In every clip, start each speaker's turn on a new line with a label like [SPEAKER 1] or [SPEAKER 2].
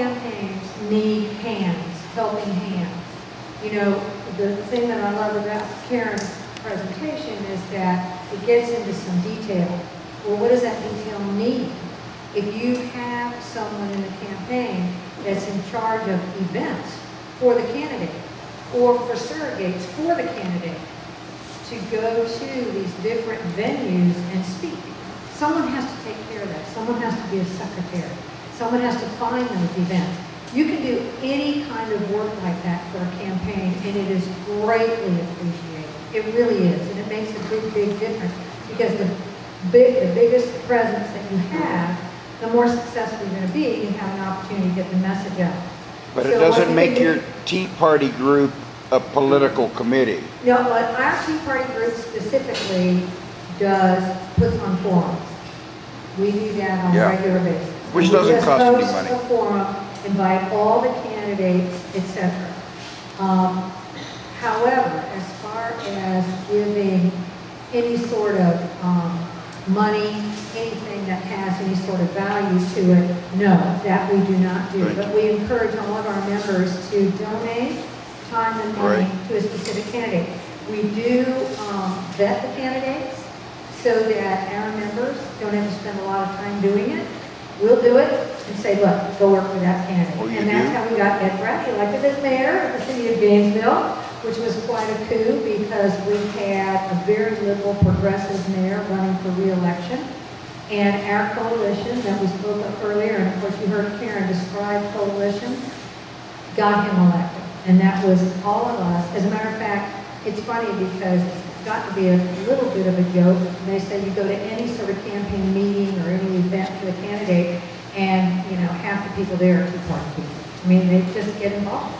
[SPEAKER 1] campaigns need hands, helping hands. You know, the thing that I love about Karen's presentation is that it gets into some detail. Well, what does that detail mean? If you have someone in the campaign that's in charge of events for the candidate or for surrogates for the candidate to go to these different venues and speak, someone has to take care of that. Someone has to be a secretary. Someone has to find those events. You can do any kind of work like that for a campaign, and it is greatly appreciated. It really is, and it makes a big, big difference because the biggest presence that you have, the more successful you're going to be. You have an opportunity to get the message out.
[SPEAKER 2] But it doesn't make your Tea Party group a political committee.
[SPEAKER 1] No, but our Tea Party group specifically puts on forums. We do that on a regular basis.
[SPEAKER 2] Which doesn't cost any money.
[SPEAKER 1] We just host a forum, invite all the candidates, etc. However, as far as giving any sort of money, anything that has any sort of value to it, no, that we do not do. But we encourage all of our members to donate time and money to a specific candidate. We do vet the candidates so that our members don't have to spend a lot of time doing it. We'll do it and say, look, go work for that candidate. And that's how we got Ed Bradley elected as mayor of the city of Gainesville, which was quite a coup because we had a very liberal progressive mayor running for re-election. And our coalition that we spoke of earlier, and of course you heard Karen describe coalitions, got him elected. And that was all of us. As a matter of fact, it's funny because it's got to be a little bit of a joke. They say you go to any sort of campaign meeting or any event for the candidate, and you know, half the people there are Tea Party people. I mean, they just get involved.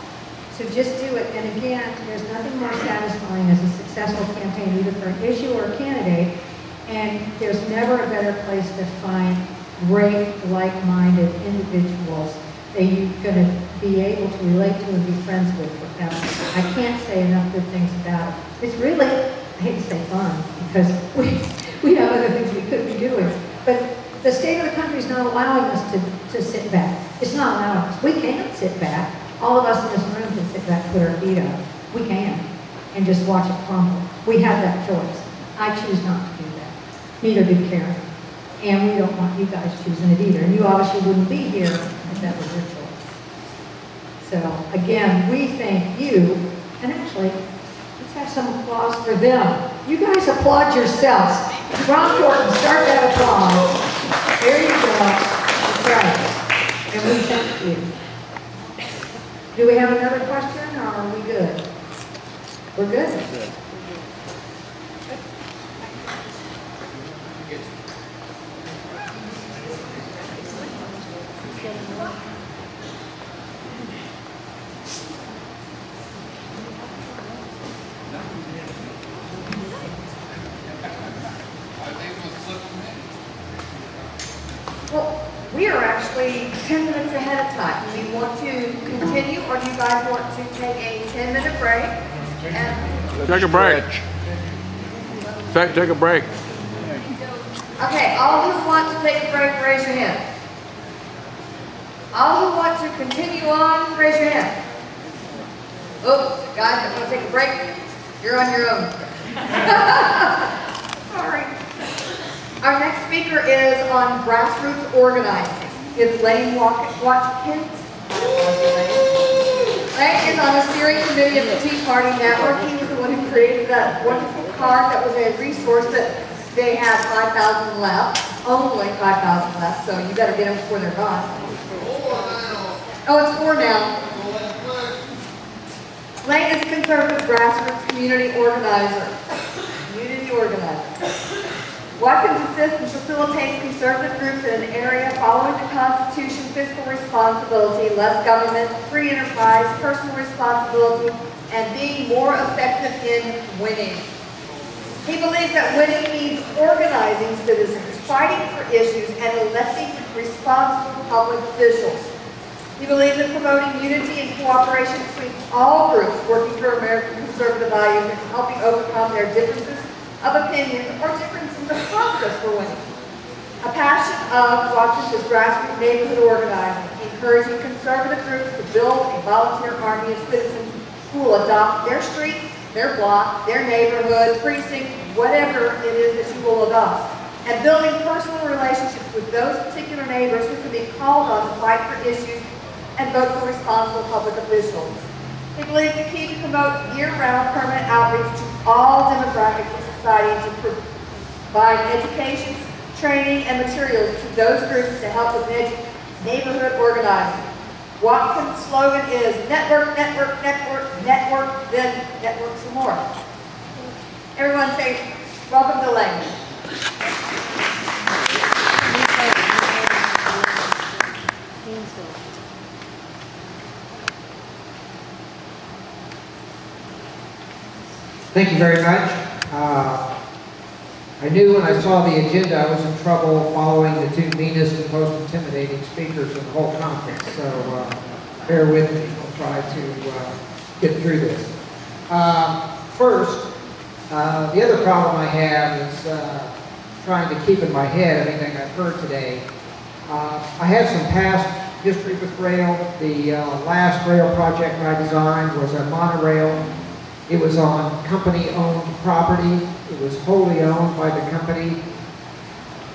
[SPEAKER 1] So just do it. And again, there's nothing more satisfying as a successful campaign, either for an issue or a candidate. And there's never a better place to find great, like-minded individuals that you're going to be able to relate to and be friends with forever. I can't say enough good things about it. It's really, I hate to say fun, because we have other things we could be doing. But the state of the country is not allowing us to sit back. It's not allowing us. We can't sit back. All of us in this room can sit back, put our feet up. We can, and just watch it crumble. We have that choice. I choose not to do that. Neither did Karen. And we don't want you guys choosing it either. And you obviously wouldn't be here if that was your choice. So, again, we thank you. And actually, let's have some applause for them. You guys applaud yourselves. Ron Thornton, start that applause. There you go. That's right. And we thank you. Do we have another question, or are we good? We're good.
[SPEAKER 3] Well, we are actually 10 minutes ahead of time. Do you want to continue, or do you guys want to take a 10-minute break? And
[SPEAKER 4] Take a break. Take a break.
[SPEAKER 3] okay, all who want to take a break, raise your hand. All who want to continue on, raise your hand. Oops, guys that want to take a break, you're on your own. Sorry. Our next speaker is on grassroots organizing. It's Lane Watkins. Lane is on the steering committee of the Tea Party Network. He was the one who created that wonderful card that was a resource that they had 5,000 left, only 5,000 left, so you better get them before they're gone. Oh, it's 4 now. Lane is a conservative grassroots community organizer. Watkins assists and facilitates conservative groups in an area following the Constitution, fiscal responsibility, less government, free enterprise, personal responsibility, and being more effective in winning. He believes that winning means organizing citizens, fighting for issues, and electing responsible public officials. He believes in promoting unity and cooperation between all groups working for American conservative values and helping overcome their differences of opinions or differences in the process for winning. A passion of Watkins is grassroots neighborhood organizing, encouraging conservative groups to build a volunteer army of citizens who will adopt their street, their block, their neighborhood, precinct, whatever it is that you will adopt, and building personal relationships with those particular neighbors who can be called on to fight for issues and vote for responsible public officials. We believe the key to promote year-round permanent outreach to all demographics of society and to provide education, training, and materials to those groups to help with neighborhood organizing. Watkins' slogan is network, network, network, network, then network some more. Everyone say, welcome to Lane.
[SPEAKER 5] Thank you very much. I knew when I saw the agenda I was in trouble following the two meanest and most intimidating speakers in the whole conference, so bear with me. I'll try to get through this. First, the other problem I have is trying to keep in my head everything I've heard today. I have some past history with rail. The last rail project I designed was a monorail. It was on company-owned property. It was wholly owned by the company.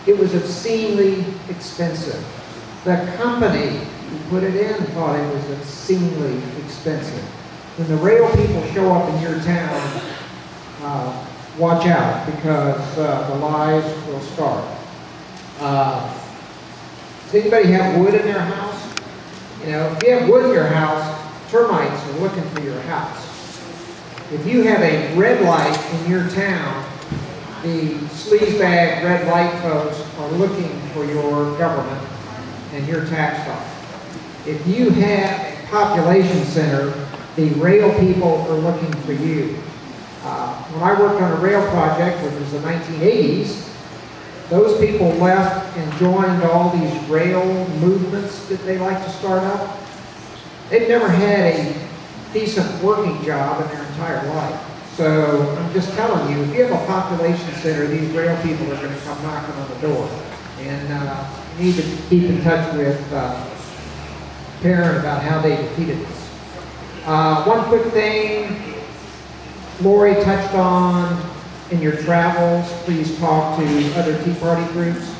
[SPEAKER 5] It was obscenely expensive. The company who put it in thought it was obscenely expensive. When the rail people show up in your town, watch out, because the lies will start. Does anybody have wood in their house? You know, if you have wood in your house, termites are looking for your house. If you have a red light in your town, the sleazebag red light folks are looking for your government and your tax dollars. If you have a population center, the rail people are looking for you. When I worked on a rail project, which was the 1980s, those people left and joined all these rail movements that they like to start up. They've never had a decent working job in their entire life. So I'm just telling you, if you have a population center, these rail people are going to come knocking on the door. And you need to keep in touch with Karen about how they defeated this. One quick thing Lori touched on: in your travels, please talk to other Tea Party groups.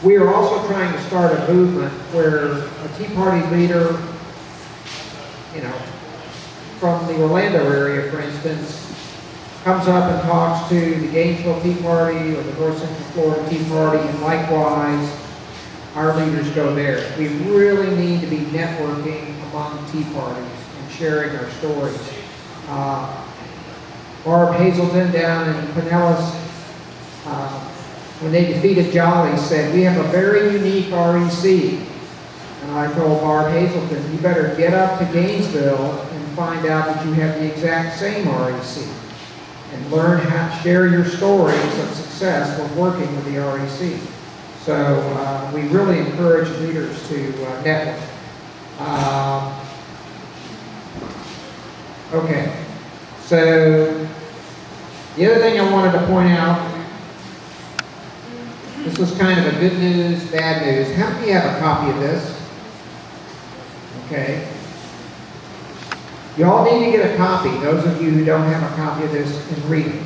[SPEAKER 5] We are also trying to start a movement where a Tea Party leader, you know, from the Orlando area, for instance, comes up and talks to the Gainesville Tea Party or the North Central Florida Tea Party, and likewise, our leaders go there. We really need to be networking among Tea Parties and sharing our stories. Barb Hazelton down in Pinellas, when they defeated Jolly, said, "We have a very unique REC." And I told Barb Hazelton, "You better get up to Gainesville and find out that you have the exact same REC and learn how to share your stories of success with working with the REC." So we really encourage leaders to network. Okay, so the other thing I wanted to point out, this was kind of a good news, bad news. How many of you have a copy of this? Okay. You all need to get a copy, those of you who don't have a copy of this, and read it.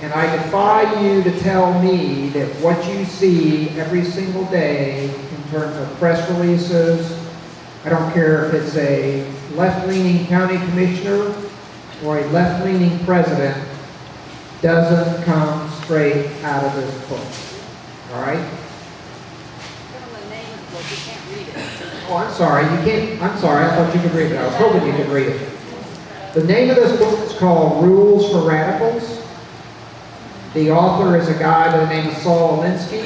[SPEAKER 5] And I defy you to tell me that what you see every single day in terms of press releases, I don't care if it's a left-leaning county commissioner or a left-leaning president, doesn't come straight out of this book. All right? Oh, I'm sorry. You can't. I'm sorry. I thought you could read it. I was hoping you could read it. The name of this book is called Rules for Radicals. The author is a guy by the name of Saul Alinsky.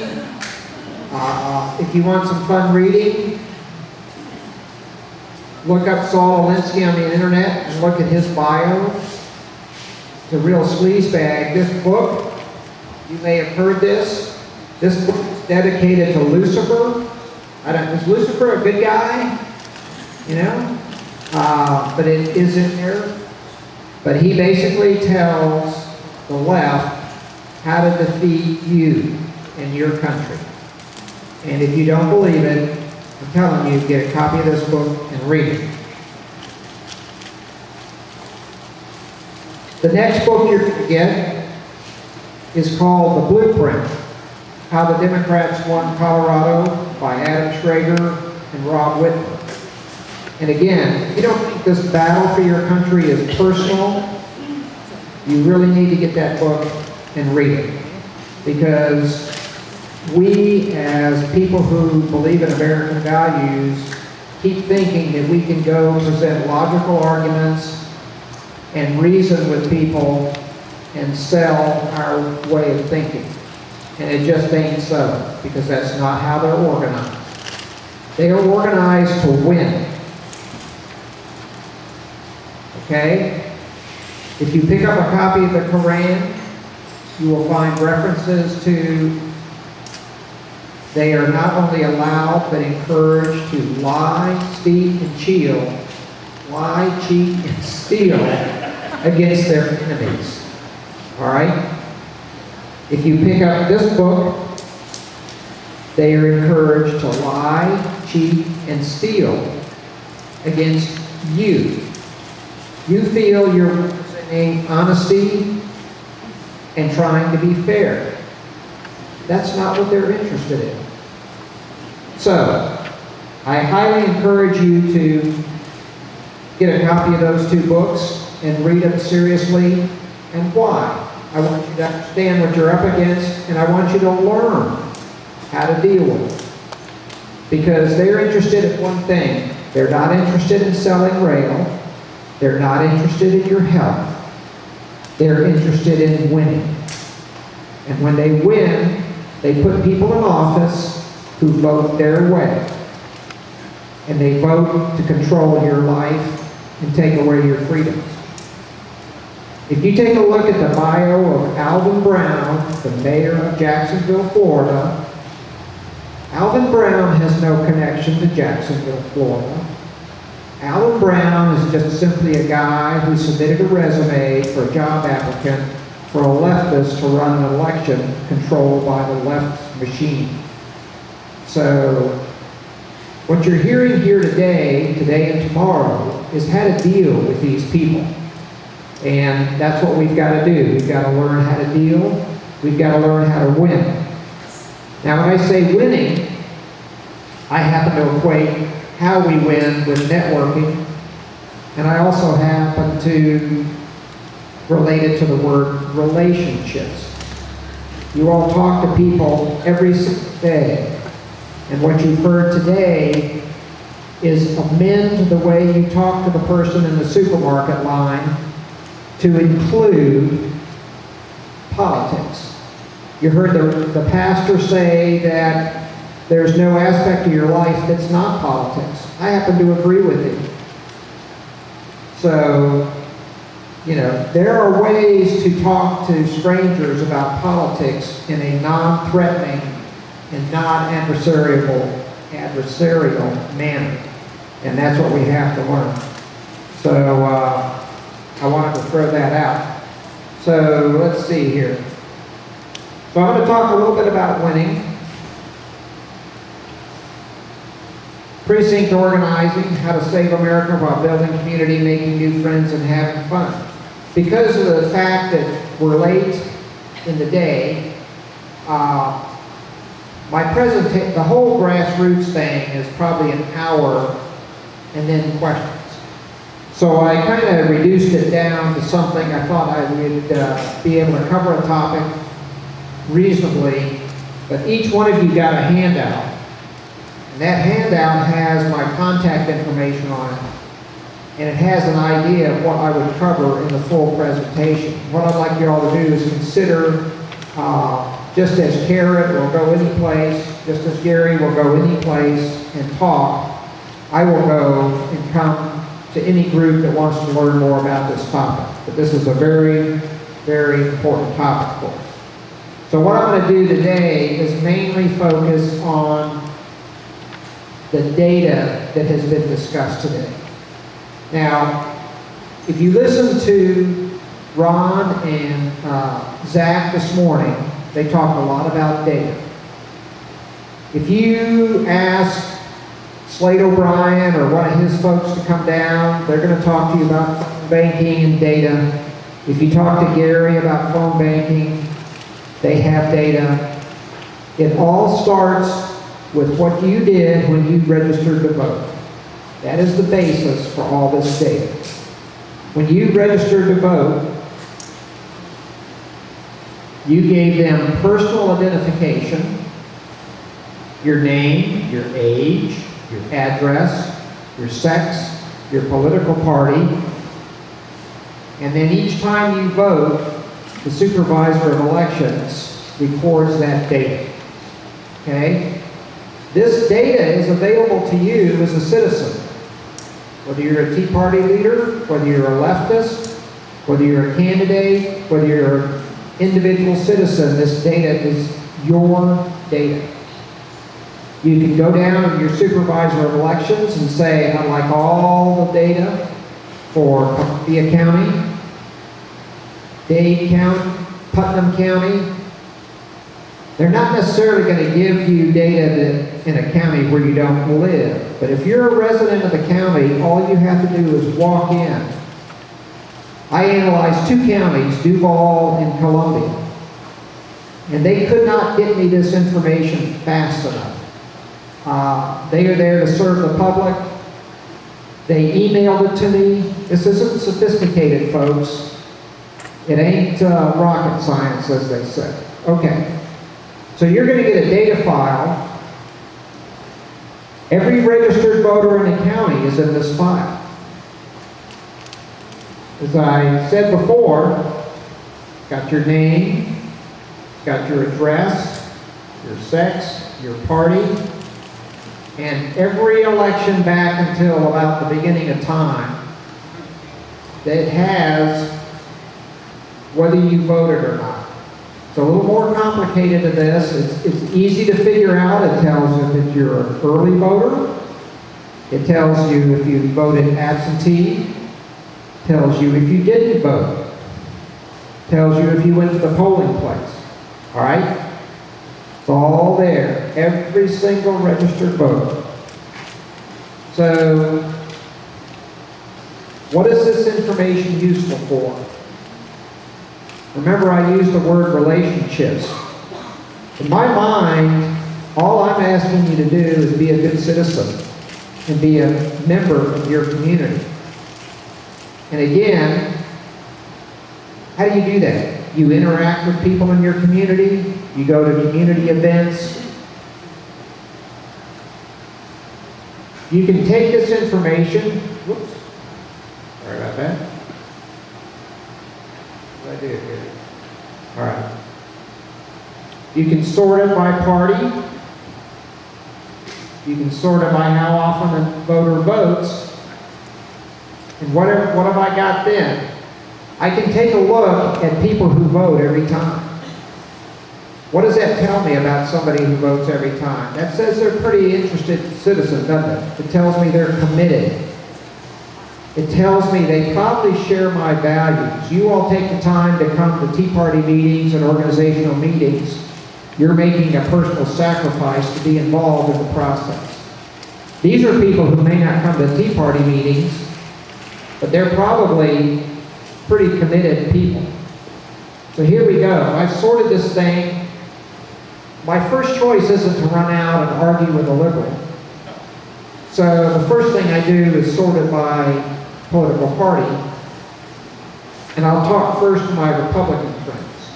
[SPEAKER 5] If you want some fun reading, look up Saul Alinsky on the internet and look at his bio. It's a real sleazebag. This book, you may have heard this. This book is dedicated to Lucifer. Is Lucifer a good guy? You know? But it is in there. But he basically tells the left how to defeat you in your country. And if you don't believe it, I'm telling you, get a copy of this book and read it. The next book you're going to get is called The Blueprint: How the Democrats Won Colorado by Adam Schrager and Rob Whitmer. And again, if you don't think this battle for your country is personal, you really need to get that book and read it. Because we, as people who believe in American values, keep thinking that we can go present logical arguments and reason with people and sell our way of thinking. And it just ain't so, because that's not how they're organized. They are organized to win. Okay? If you pick up a copy of the Quran, you will find references to they are not only allowed but encouraged to lie, cheat, and steal against their enemies. All right? If you pick up this book, they are encouraged to lie, cheat, and steal against you. You feel you're representing honesty and trying to be fair. That's not what they're interested in. So, I highly encourage you to get a copy of those two books and read them seriously. And why? I want you to understand what you're up against, and I want you to learn how to deal with it. Because they're interested in one thing. They're not interested in selling rail. They're not interested in your health. They're interested in winning. And when they win, they put people in office who vote their way. And they vote to control your life and take away your freedoms. If you take a look at the bio of Alvin Brown, the mayor of Jacksonville, Florida, Alvin Brown has no connection to Jacksonville, Florida. Alvin Brown is just simply a guy who submitted a resume for a job applicant for a leftist to run an election controlled by the left machine. So, what you're hearing here today and tomorrow, is how to deal with these people. And that's what we've got to do. We've got to learn how to deal. We've got to learn how to win. Now, when I say winning, I happen to equate how we win with networking, and I also happen to relate it to the word relationships. You all talk to people every single day, and what you've heard today is amend the way you talk to the person in the supermarket line to include politics. You heard the pastor say that there's no aspect of your life that's not politics. I happen to agree with him. So, there are ways to talk to strangers about politics in a non-threatening and non-adversarial manner. And that's what we have to learn. So, I wanted to throw that out. So, let's see here. So I'm going to talk a little bit about winning. Precinct organizing, how to save America while building community, making new friends, and having fun. Because of the fact that we're late in the day, the whole grassroots thing is probably an hour and then questions. So I kind of reduced it down to something I thought I would be able to cover a topic reasonably, but each one of you got a handout. And that handout has my contact information on it. And it has an idea of what I would cover in the full presentation. What I'd like you all to do is consider, just as Garrett will go any place, just as Gary will go any place and talk, I will go and come to any group that wants to learn more about this topic. But this is a very, very important topic for us. So what I'm going to do today is mainly focus on the data that has been discussed today. Now, if you listen to Ron and Zach this morning, they talked a lot about data. If you ask Slade O'Brien or one of his folks to come down, they're going to talk to you about phone banking and data. If you talk to Gary about phone banking, they have data. It all starts with what you did when you registered to vote. That is the basis for all this data. When you registered to vote, you gave them personal identification, your name, your age, your address, your sex, your political party, and then each time you vote, the supervisor of elections records that data. Okay? This data is available to you as a citizen. Whether you're a Tea Party leader, whether you're a leftist, whether you're a candidate, whether you're an individual citizen, this data is your data. You can go down to your supervisor of elections and say, I'd like all the data for Columbia County, Dade County, Putnam County. They're not necessarily going to give you data in a county where you don't live. But if you're a resident of the county, all you have to do is walk in. I analyzed 2 counties, Duval and Columbia. And they could not get me this information fast enough. They are there to serve the public. They emailed it to me. This isn't sophisticated, folks. It ain't rocket science, as they say. Okay. So you're going to get a data file. Every registered voter in the county is in this file. As I said before, got your name, got your address, your sex, your party, and every election back until about the beginning of time that has whether you voted or not. It's a little more complicated than this. It's easy to figure out. It tells you if you're an early voter. It tells you if you voted absentee. It tells you if you didn't vote. It tells you if you went to the polling place. All right? It's all there. Every single registered voter. So, what is this information useful for? Remember, I used the word relationships. In my mind, all I'm asking you to do is be a good citizen and be a member of your community. And again, how do you do that? You interact with people in your community. You go to community events. You can take this information. Whoops. Sorry about that. What did I do here? All right. You can sort it by party. You can sort it by how often a voter votes. And what have I got then? I can take a look at people who vote every time. What does that tell me about somebody who votes every time? That says they're a pretty interested citizen, doesn't it? It tells me they're committed. It tells me they probably share my values. You all take the time to come to Tea Party meetings and organizational meetings. You're making a personal sacrifice to be involved in the process. These are people who may not come to Tea Party meetings, but they're probably pretty committed people. So here we go. I've sorted this thing. My first choice isn't to run out and argue with a liberal. So the first thing I do is sort it by political party. And I'll talk first to my Republican friends.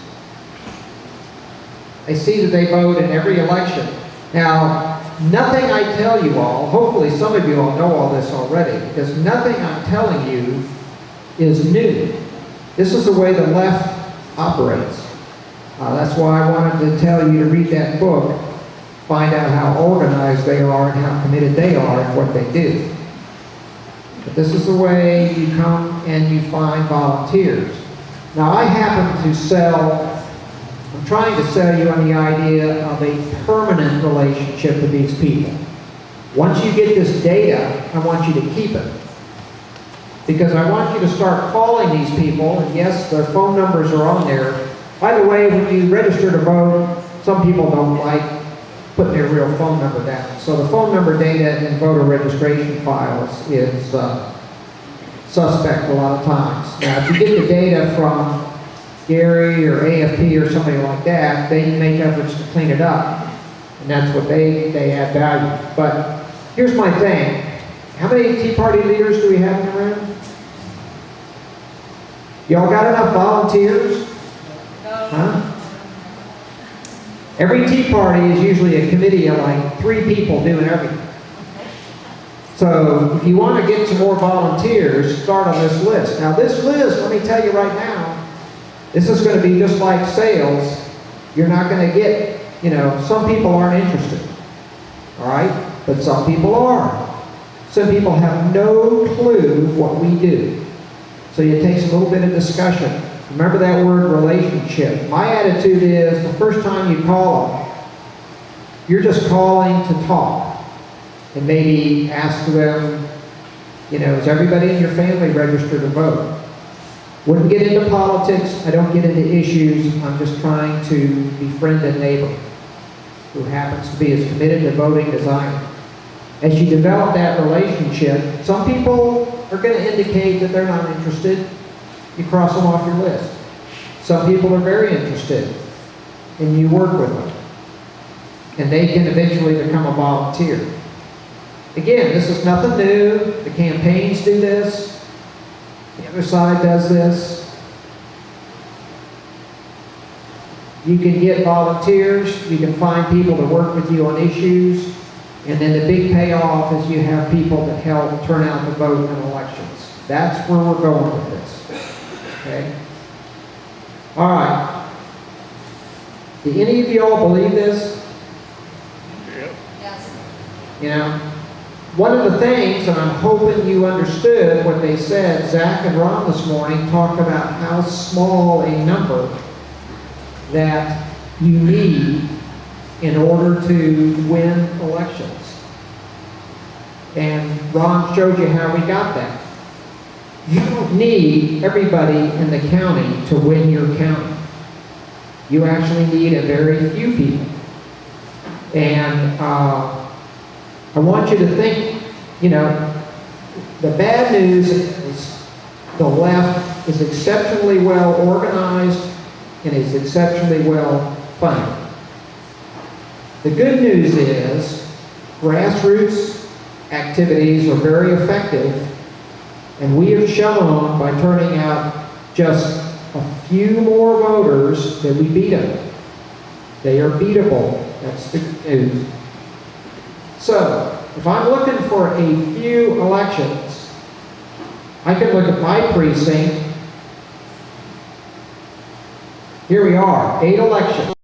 [SPEAKER 5] I see that they vote in every election. Now, nothing I tell you all, hopefully some of you all know all this already, because nothing I'm telling you is new. This is the way the left operates. That's why I wanted to tell you to read that book, find out how organized they are and how committed they are and what they do. But this is the way you come and you find volunteers. Now I happen to I'm trying to sell you on the idea of a permanent relationship with these people. Once you get this data, I want you to keep it. Because I want you to start calling these people, and yes, their phone numbers are on there. By the way, when you register to vote, some people don't like putting their real phone number down. So the phone number data in voter registration files is suspect a lot of times. Now, if you get the data from Gary or AFP or somebody like that, they make efforts to clean it up. And that's what they add value. But here's my thing. How many Tea Party leaders do we have in the room? Y'all got enough volunteers? Huh? Every Tea Party is usually a committee of like 3 people doing everything. So if you want to get some more volunteers, start on this list. Now this list, let me tell you right now, this is going to be just like sales. You're not going to get, some people aren't interested. All right? But some people are. Some people have no clue what we do. So it takes a little bit of discussion. Remember that word relationship. My attitude is the first time you call them, you're just calling to talk. And maybe ask them, is everybody in your family registered to vote? Wouldn't get into politics. I don't get into issues. I'm just trying to befriend a neighbor who happens to be as committed to voting as I am. As you develop that relationship, some people are going to indicate that they're not interested. You cross them off your list. Some people are very interested, and you work with them. And they can eventually become a volunteer. Again, this is nothing new. The campaigns do this. The other side does this. You can get volunteers. You can find people to work with you on issues. And then the big payoff is you have people that help turn out the vote in elections. That's where we're going with this. Okay? All right. Do any of you all believe this?
[SPEAKER 3] Yes.
[SPEAKER 5] One of the things, and I'm hoping you understood what they said, Zach and Ron this morning talked about how small a number that you need in order to win elections. And Ron showed you how we got that. You don't need everybody in the county to win your county. You actually need a very few people. And I want you to think, the bad news is the left is exceptionally well organized and is exceptionally well funded. The good news is grassroots activities are very effective, and we have shown by turning out just a few more voters that we beat them. They are beatable. That's the good news. So, if I'm looking for a few elections, I can look at my precinct. Here we are, 8 elections.